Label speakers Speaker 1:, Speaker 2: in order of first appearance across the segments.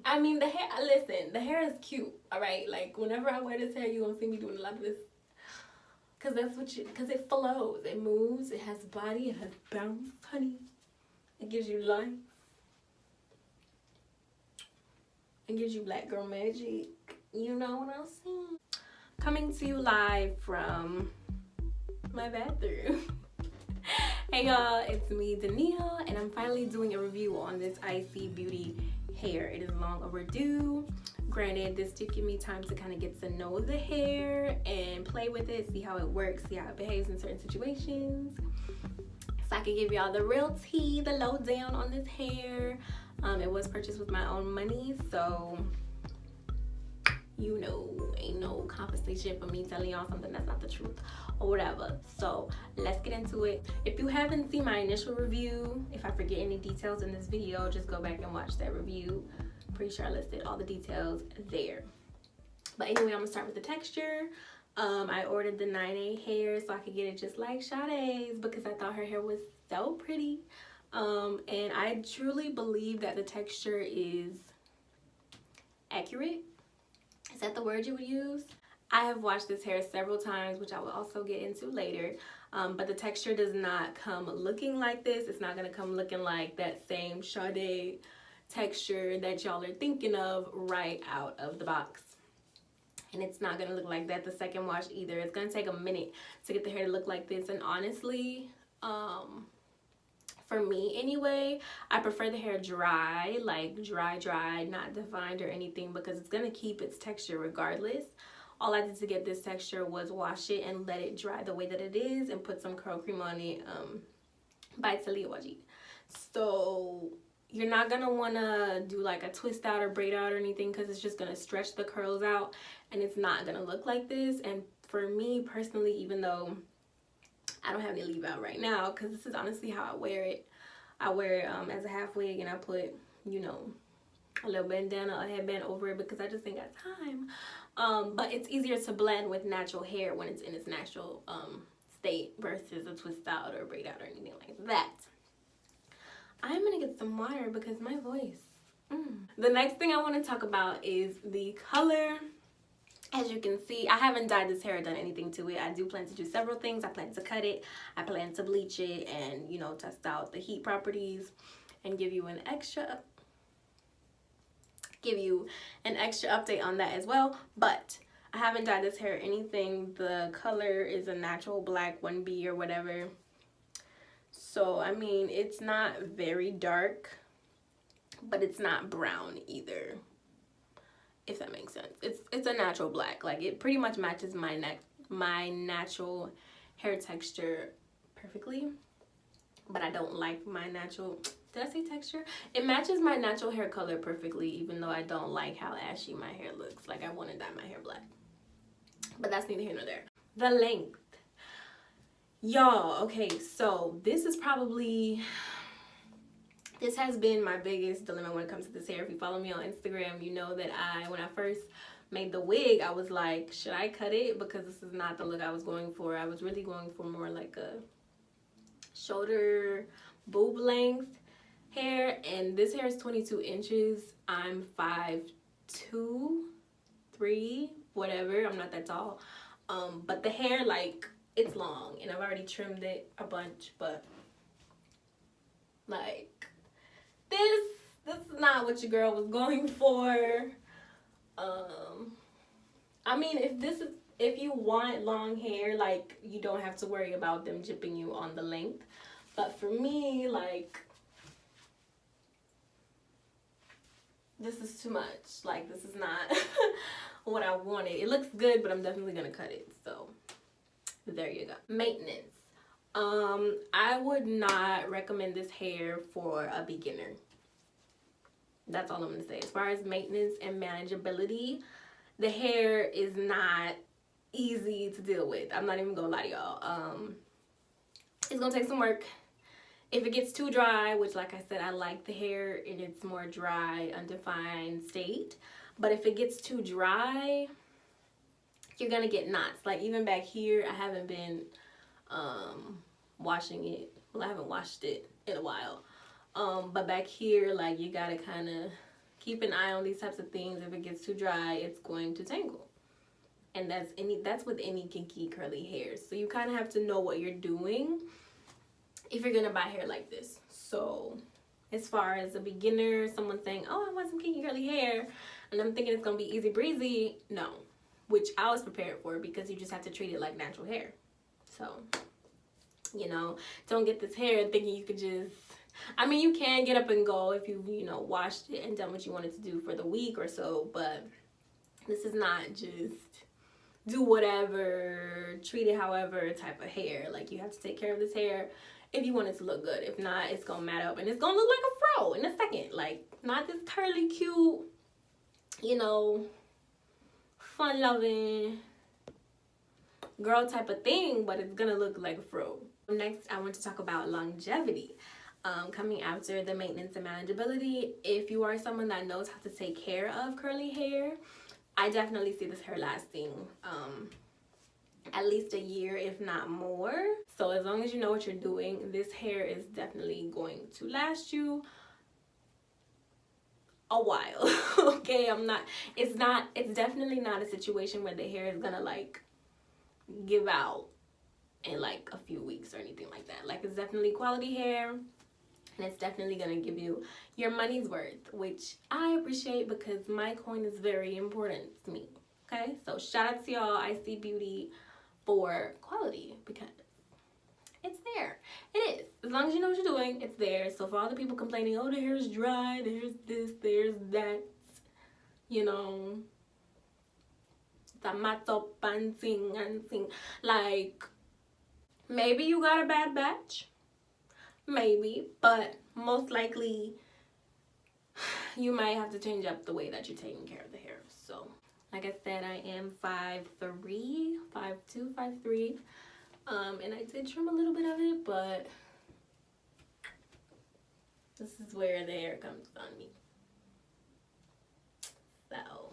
Speaker 1: I mean, the hair, listen, the hair is cute, all right? Like, whenever I wear this hair, you're gonna see me doing a lot of this. Because that's what you, because it flows, it moves, it has body, it has bounce, honey. It gives you life. It gives you black girl magic. You know what I'm saying? Coming to you live from my bathroom. Hey y'all, it's me, Danielle, and I'm finally doing a review on this ISee Beauty Hair. It is long overdue. Granted, this did give me time to kind of get to know the hair and play with it, see how it works, see how it behaves in certain situations. So I could give y'all the real tea, the lowdown on this hair. It was purchased with my own money, so you know, ain't no compensation for me telling y'all something that's not the truth or whatever. So let's get into it. If you haven't seen my initial review, if I forget any details in this video, just go back and watch that review. Pretty sure I listed all the details there. But anyway, I'm gonna start with the texture. I ordered the 9A hair so I could get it just like Sade's because I thought her hair was so pretty. And I truly believe that the texture is accurate. Is that the word you would use? I have washed this hair several times, which I will also get into later. But the texture does not come looking like this. It's not gonna come looking like that same Sade texture that y'all are thinking of right out of the box. And it's not gonna look like that the second wash either. It's gonna take a minute to get the hair to look like this. And honestly, for me anyway, I prefer the hair dry, like dry, not defined or anything, because it's gonna keep its texture regardless. All I did to get this texture was wash it and let it dry the way that it is and put some curl cream on it by Talia Wajid. So you're not gonna wanna do like a twist out or braid out or anything because it's just gonna stretch the curls out and it's not gonna look like this. And for me personally, even though I don't have any leave out right now because this is honestly how I wear it. I wear it as a half wig and I put, you know, a little bandana, a headband over it because I just ain't got time. But it's easier to blend with natural hair when it's in its natural state versus a twist out or braid out or anything like that. I'm gonna get some water because my voice. The next thing I want to talk about is the color. As you can see, I haven't dyed this hair or done anything to it. I do plan to do several things. I plan to cut it, I plan to bleach it, and you know, test out the heat properties and give you an extra update on that as well. But I haven't dyed this hair or anything. The color is a natural black 1B or whatever. So I mean, it's not very dark, but it's not brown either, if that makes sense. It's a natural black. Like, it pretty much matches my natural hair texture perfectly. But I don't like my natural, did I say texture? It matches my natural hair color perfectly, even though I don't like how ashy my hair looks. Like, I want to dye my hair black. But that's neither here nor there. The length. Y'all, okay, so this is probably, this has been my biggest dilemma when it comes to this hair. If you follow me on Instagram, you know that when I first made the wig, I was like, should I cut it? Because this is not the look I was going for. I was really going for more like a shoulder boob length hair. And this hair is 22 inches. I'm 5'2", 3", whatever. I'm not that tall. But the hair, like, it's long. And I've already trimmed it a bunch. But, like, this is not what your girl was going for. I mean, if you want long hair, like, you don't have to worry about them jipping you on the length. But for me, like, this is too much. Like, this is not what I wanted. It looks good, but I'm definitely gonna cut it. So there you go. Maintenance. I would not recommend this hair for a beginner. That's all I'm gonna say. As far as maintenance and manageability, the hair is not easy to deal with. I'm not even gonna lie to y'all. It's gonna take some work. If it gets too dry, which, like I said, I like the hair in its more dry, undefined state. But if it gets too dry, you're gonna get knots. Like, even back here, I haven't been washing it. Well, I haven't washed it in a while. But back here, like, you gotta kind of keep an eye on these types of things. If it gets too dry, it's going to tangle. And that's with any kinky curly hair. So you kind of have to know what you're doing if you're gonna buy hair like this. So as far as a beginner, someone saying, oh, I want some kinky curly hair, and I'm thinking it's gonna be easy breezy, no. Which I was prepared for, because you just have to treat it like natural hair. So, you know, don't get this hair thinking you could just, I mean, you can get up and go if you know, washed it and done what you wanted to do for the week or so, but this is not just do whatever, treat it however type of hair. Like, you have to take care of this hair if you want it to look good. If not, it's gonna mat up and it's gonna look like a fro in a second. Like, not this curly, cute, you know, fun loving girl type of thing, but it's gonna look like a fro. Next, I want to talk about longevity. Coming after the maintenance and manageability. If you are someone that knows how to take care of curly hair, I definitely see this hair lasting at least a year, if not more. So as long as you know what you're doing, this hair is definitely going to last you a while. Okay, it's definitely not a situation where the hair is gonna like give out in like a few weeks or anything like that. Like, it's definitely quality hair, and it's definitely gonna give you your money's worth, which I appreciate because my coin is very important to me. Okay, so shout out to y'all, ISee Beauty, for quality, because it's there. It is. As long as you know what you're doing, it's there. So for all the people complaining, oh, the hair is dry, there's this, there's that, you know, tomato panting and thing. Like, maybe you got a bad batch. Maybe, but most likely you might have to change up the way that you're taking care of the hair. So, like I said, I am 5'3", 5'2", 5'3", and I did trim a little bit of it, but this is where the hair comes on me. So,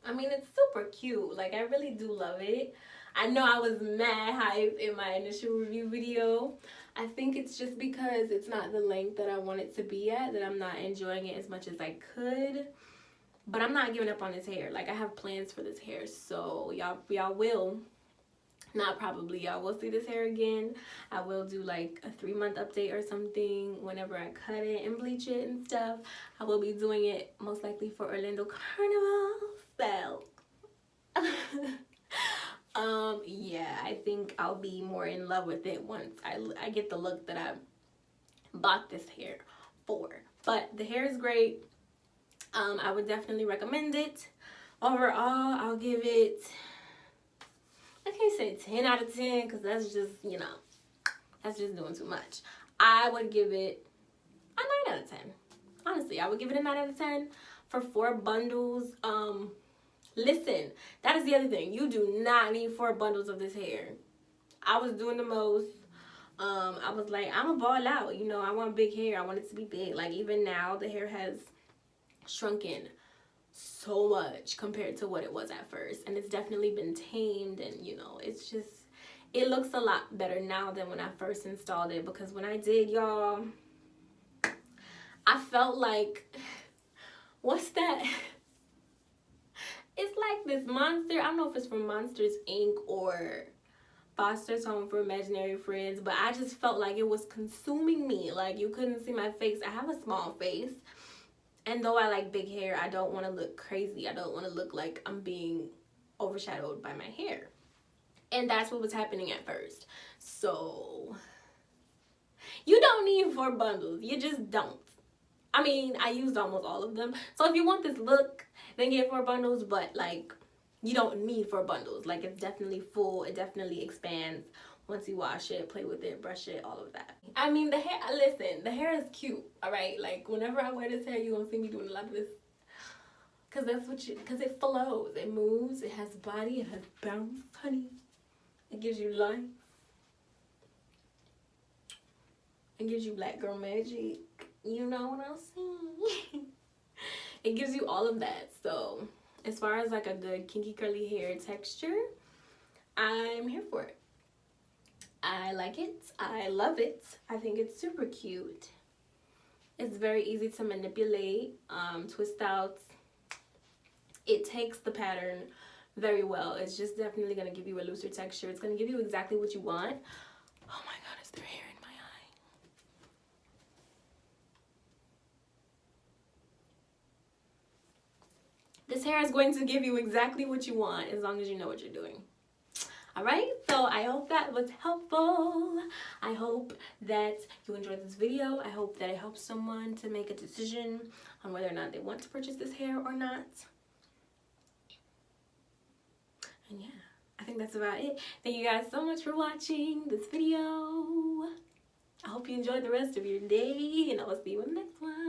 Speaker 1: I mean, it's super cute. Like, I really do love it. I know I was mad hype in my initial review video. I think it's just because it's not the length that I want it to be at, that I'm not enjoying it as much as I could. But I'm not giving up on this hair. Like, I have plans for this hair, so y'all will, not probably, y'all will see this hair again. I will do like a 3-month update or something whenever I cut it and bleach it and stuff. I will be doing it most likely for Orlando Carnival. So yeah, I think I'll be more in love with it once I get the look that I bought this hair for. But the hair is great. I would definitely recommend it. Overall, I'll give it, I can't say 10 out of 10 because that's just, you know, that's just doing too much. I would give it a 9 out of 10. Honestly, I would give it a 9 out of 10 for 4 bundles. Listen, that is the other thing. You do not need 4 bundles of this hair. I was doing the most. I was like, I'm a ball out. You know, I want big hair. I want it to be big. Like, even now, the hair has shrunken so much compared to what it was at first. And it's definitely been tamed. And, you know, it's just, it looks a lot better now than when I first installed it. Because when I did, y'all, I felt like, what's that? It's like this monster. I don't know if it's from Monsters Inc. or Foster's Home for Imaginary Friends, but I just felt like it was consuming me. Like, you couldn't see my face. I have a small face, and though I like big hair, I don't want to look crazy. I don't want to look like I'm being overshadowed by my hair. And that's what was happening at first. So, you don't need 4 bundles. You just don't. I mean, I used almost all of them. So if you want this look, then get 4 bundles. But, like, you don't need 4 bundles. Like, it's definitely full. It definitely expands once you wash it, play with it, brush it, all of that. I mean, the hair, listen, the hair is cute, all right? Like, whenever I wear this hair, you're going to see me doing a lot of this. Because that's what you, because it flows. It moves. It has body. It has bounce, honey. It gives you life. It gives you black girl magic. You know what I'm saying? It gives you all of that. So, as far as like a good kinky curly hair texture, I'm here for it. I like it. I love it. I think it's super cute. It's very easy to manipulate, twist outs. It takes the pattern very well. It's just definitely going to give you a looser texture. It's going to give you exactly what you want. Oh my god, is there hair in my eye? This hair is going to give you exactly what you want as long as you know what you're doing. Alright, so I hope that was helpful. I hope that you enjoyed this video. I hope that it helps someone to make a decision on whether or not they want to purchase this hair or not. And yeah, I think that's about it. Thank you guys so much for watching this video. I hope you enjoyed the rest of your day, and I will see you in the next one.